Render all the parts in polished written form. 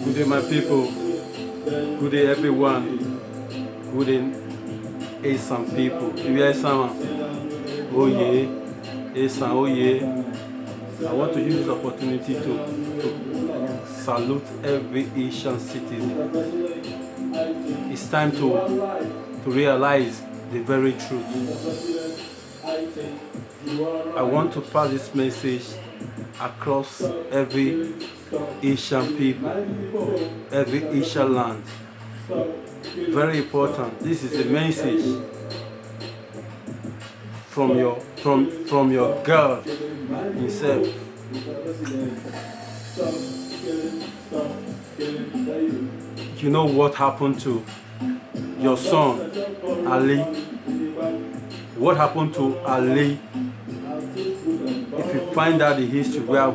Good day, my people. Good day, everyone. Good day, some people. If you are someone, oh yeah, some, oh yeah. I want to use this opportunity to salute every Asian citizen. It's time to realize the very truth. I want to pass this message across every Asian people, every Asian land. Very important. This is a message from your God himself. You know what happened to your son Ali? What happened to Ali? If you find out the history, where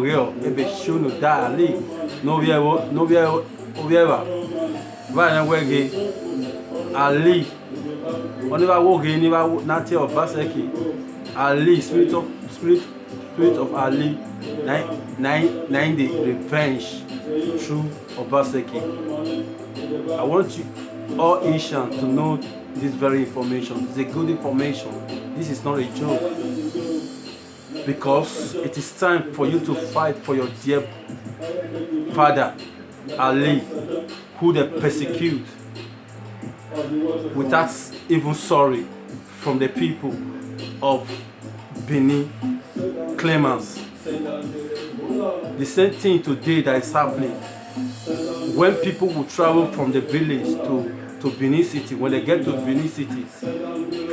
real, ebe shunu da Ali, no viera, right wege Ali, whenever woge never nati of Baseki, Ali, spirit of Ali, nine the revenge through Obaseki. I want you all Asians to know this very information. It's a good information. This is not a joke. Because it is time for you to fight for your dear father, Ali, who they persecute without even sorry from the people of Benin claimants. The same thing today that is happening. When people will travel from the village to Benin City, when they get to Benin City,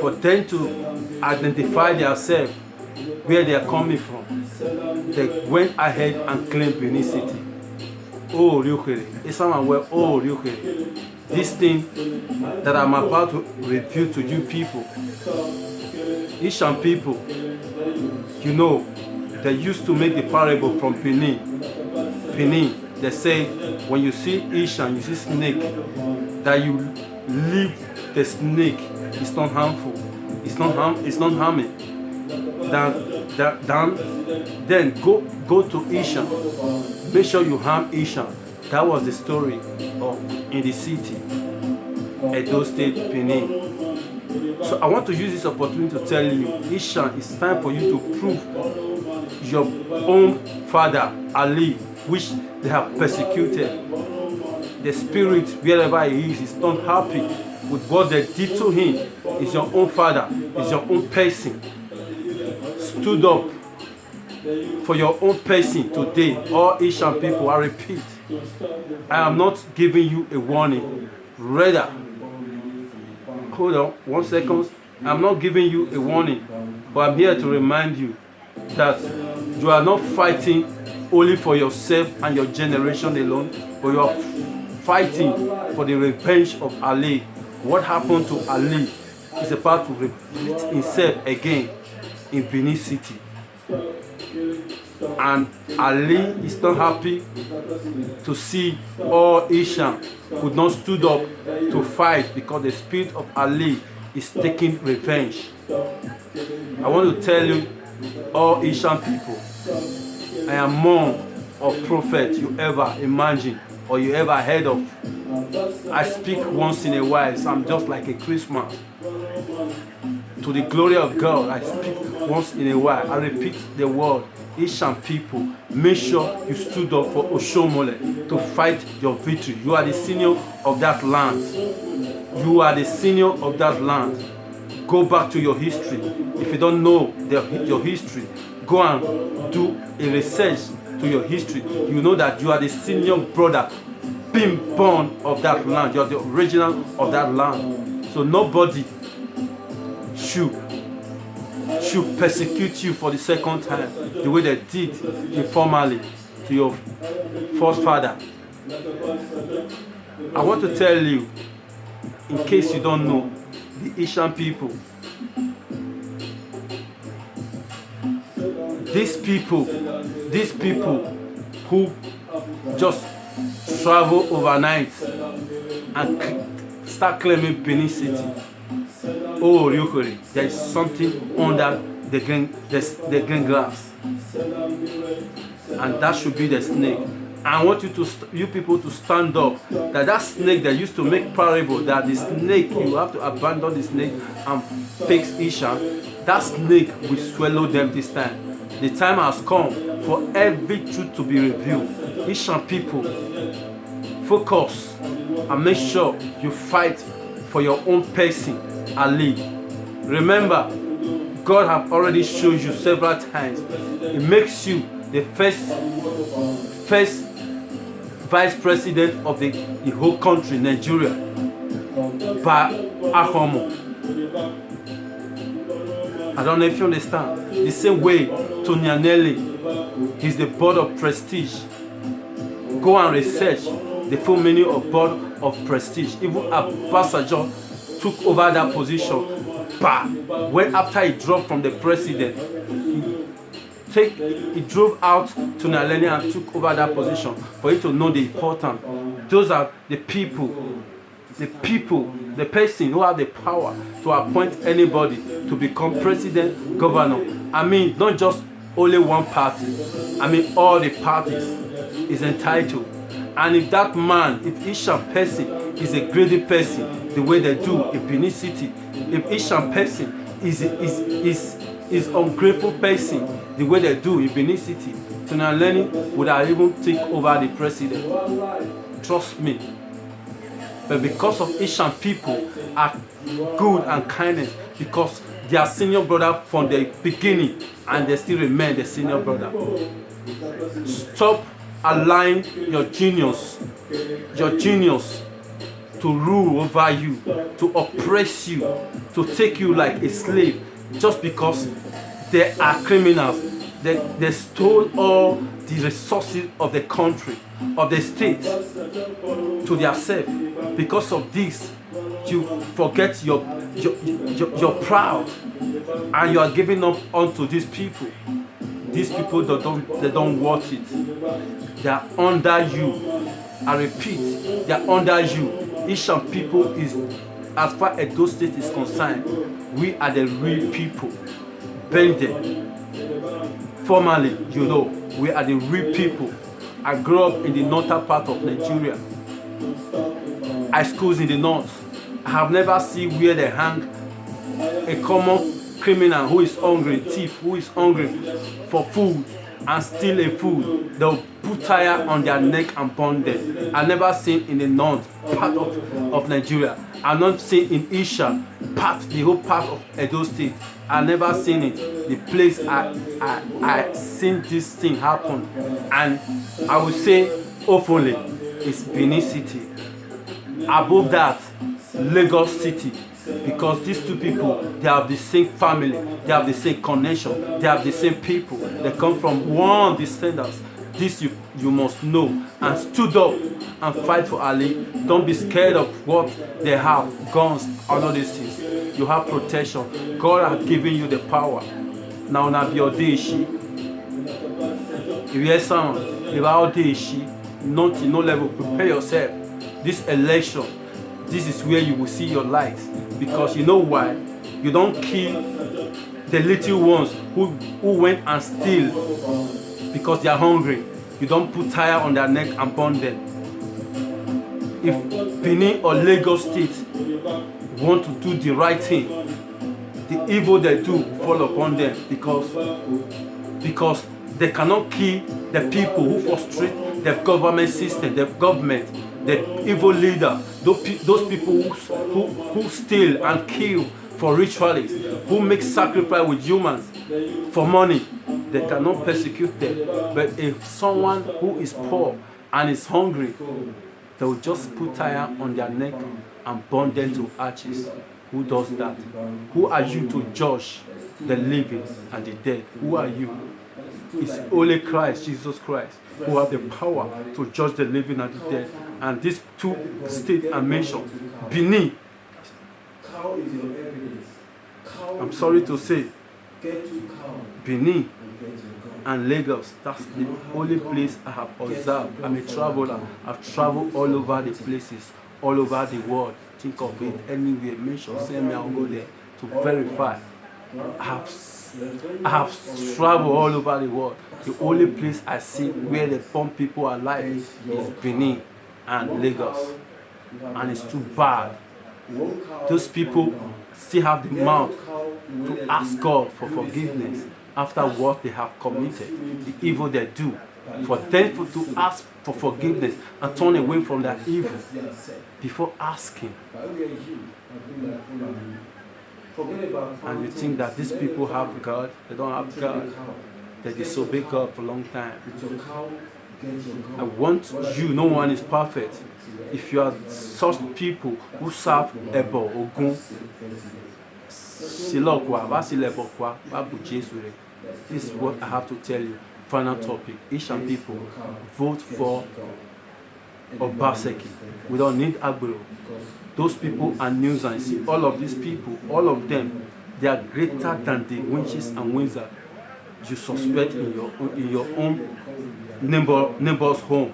for them to identify themselves where they are coming from, they went ahead and claimed Benin City. Oh, Ryukere. It's someone where, oh, Ryukere. This thing that I'm about to review to you people, Asian people, you know, they used to make the parable from Benin. They say when you see Asian, you see snake, that you leave the snake. It's not harmful. It's not harming. Then go to Asian. Make sure you harm Asian. That was the story of in the city, Edo State, Benin. So I want to use this opportunity to tell you, Asian, it's time for you to prove your own father, Ali, which they have persecuted. The spirit, wherever he is not happy with what they did to him. It's your own father, it's your own person. Stood up for your own person today. All Asian people, I repeat, I am not giving you a warning. Rather, hold on 1 second. I'm not giving you a warning, but I'm here to remind you that you are not fighting only for yourself and your generation alone, but you are fighting for the revenge of Ali. What happened to Ali is about to repeat himself again in Benin City. And Ali is not happy to see all Asian could not stood up to fight because the spirit of Ali is taking revenge. I want to tell you, all Asian people, I am more of prophet you ever imagine or you ever heard of. I speak once in a while, so I'm just like a Christmas. To the glory of God, I speak once in a while. I repeat the word. Asian people, make sure you stood up for Oshomole to fight your victory. You are the senior of that land. You are the senior of that land. Go back to your history. If you don't know your history, go and do a research to your history. You know that you are the senior brother being born of that land. You are the original of that land. So nobody should persecute you for the second time the way they did informally to your first father. I want to tell you, in case you don't know, the Asian people, these people who just travel overnight and start claiming Benin City. Oh, Ryukuri, there is something under the green grass. and that should be the snake. I want you people to stand up. That snake that used to make parable, that the snake, you have to abandon the snake and fix Ishan. That snake will swallow them this time. The time has come for every truth to be revealed. Ishan people, focus and make sure you fight for your own person and lead. Remember, God have already showed you several times. It makes you the first vice president of the whole country, Nigeria, by Ahomo. I don't know if you understand. The same way Tony Anelli is the board of prestige. Go and research the full meaning of board of prestige. Even Obasanjo took over that position. When after he dropped from the president, he drove out to Naleni and took over that position for you to know the importance. Those are the people, the person who have the power to appoint anybody to become president, governor. I mean, not just only one party. I mean, all the parties is entitled. And if that man, if Ishan person is a greedy person, the way they do in Benin City, if Ishan person is ungrateful person, the way they do in Benin City, Tunaleni would have even take over the president. Trust me. But because of Ishan people are good and kindness, because they are senior brother from the beginning and they still remain the senior brother. Stop allowing your genius to rule over you, to oppress you, to take you like a slave, just because they are criminals. They stole all the resources of the country, of the state, to themselves. Because of this, you forget you're proud, and you are giving up onto these people. These people they don't want it. They are under you. I repeat, they are under you. Ishan people is, as far as those states is concerned, we are the real people. Bending. Formally, we are the real people. I grew up in the northern part of Nigeria. I schools in the north. I have never seen where they hang a common criminal who is hungry, thief who is hungry for food and steal a food. They'll put tire on their neck and burn them. I never seen in the north part of Nigeria. I've not seen in Isha the whole part of Edo State. I never seen it. The place I seen this thing happen, and I would say hopefully it's Benin City. Above that, Lagos City, because these two people, they have the same family, they have the same connection, they have the same people. They come from one descendants. This you must know, and stood up and fight for Ali. Don't be scared of what they have, guns and all these things. You have protection. God has given you the power. Now be your day. If you hear sound, if our day, not in no level, prepare yourself. This election, this is where you will see your light. Because you know why? You don't kill the little ones who went and steal because they are hungry. You don't put tire on their neck and burn them. If Benin or Lagos State want to do the right thing, the evil they do fall upon them, because they cannot kill the people who frustrate the government system, the government, the evil leader, those people who steal and kill for rituals, who make sacrifice with humans for money. They cannot persecute them. But if someone who is poor and is hungry, they will just put tire on their neck and burn them to ashes. Who does that? Who are you to judge the living and the dead? Who are you? It's only Christ, Jesus Christ, who has the power to judge the living and the dead. And these two states are mentioned. Benin, I'm sorry to say, Benin and Lagos, that's the only place I have observed. I'm a traveler. I've traveled all over the places, all over the world. Think of it, anywhere, mention, send me, I'll go there to verify. I have I have traveled all over the world. The only place I see where they pump people alive is Benin and Lagos. And it's too bad. Those people still have the mouth to ask God for forgiveness after what they have committed, the evil they do. For them to ask for forgiveness and turn away from that evil before asking. And you think that these people have God, they don't have God. They disobey God for a long time. I want you, no one is perfect. If you are such people who serve Ebo, Ogun, this is what I have to tell you. Final topic. Asian people, vote for Obaseki. We don't need Agbero. Those people are nuisance. All of these people, all of them, they are greater than the witches and wizards you suspect in your own neighbor's home.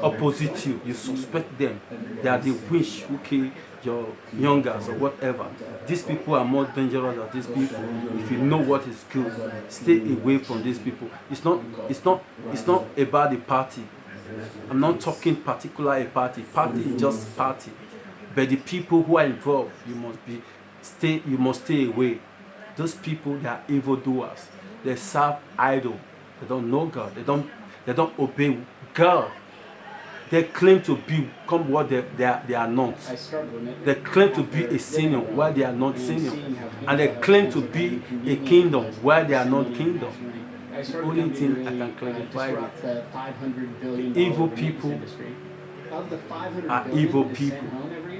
Opposite you suspect them. They are the witch who kill your youngers or whatever. These people are more dangerous than these people. If you know what is good, stay away from these people. It's not about the party. I'm not talking particular a party. Party is just party. But the people who are involved, you must stay away. Those people, they are evildoers. They serve idol. They don't know God. They don't obey God. They claim to become what they are not. They claim to be a senior while they are not senior. And they claim to be a kingdom while they are not kingdom. The only thing I can clarify is evil people are evil people.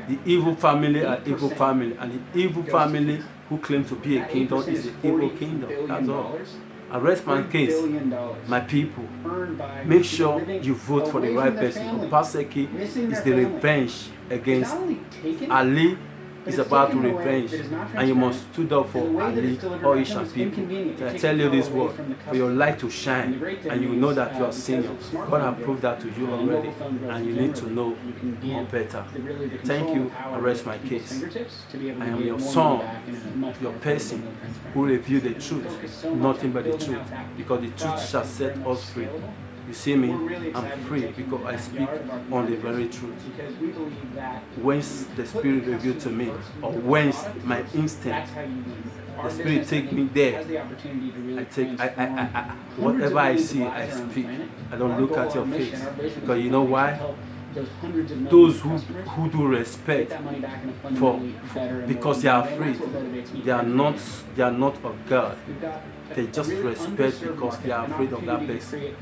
The evil family are evil family. And the evil family who claim to be a kingdom is an evil kingdom. That's all. I rest my case, my people. Make sure you vote for the right person. Obaseki is the revenge against Ali. Is about to revenge, and you must stood up for Ali or Asian people. So I tell you this word, for your light to shine, and you know that you are senior. God has proved that to you already, and you need to know more better. Thank you. I rest my case. I am your son, your person who reveal the truth, nothing but the truth, because the truth shall set us free. You see me, I'm free because I speak on the very truth. Whence the Spirit revealed to me, or whence my instinct, the Spirit take me there. Whatever I see, I speak. I don't look at your face. Because you know why? Those who do respect because they are afraid, they are not of God. They just respect because they are afraid of that person.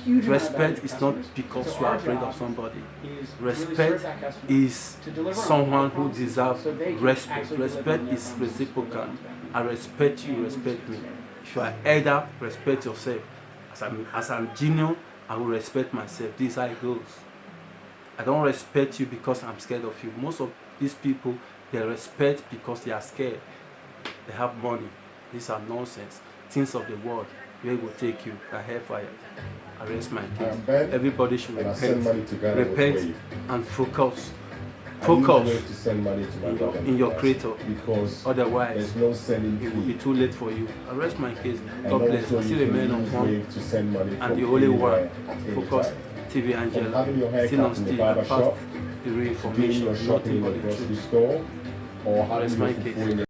Respect is not because you are afraid of somebody. Respect is someone who deserves respect. Respect is reciprocal. I respect you, respect me. If you are elder, respect yourself. As I'm junior, I will respect myself. This is how it goes. I don't respect you because I'm scared of you. Most of these people, they respect because they are scared. They have money. These are nonsense. Things of the world, where it will take you, a hellfire. I rest my case. Everybody should repent and focus. Focus in your Creator. Otherwise, it will be too late for you. I rest my case. God bless. I still remain on one and the only one. Focus TV Angela. Still on still. I pass the real information, nothing but the truth. I rest my case.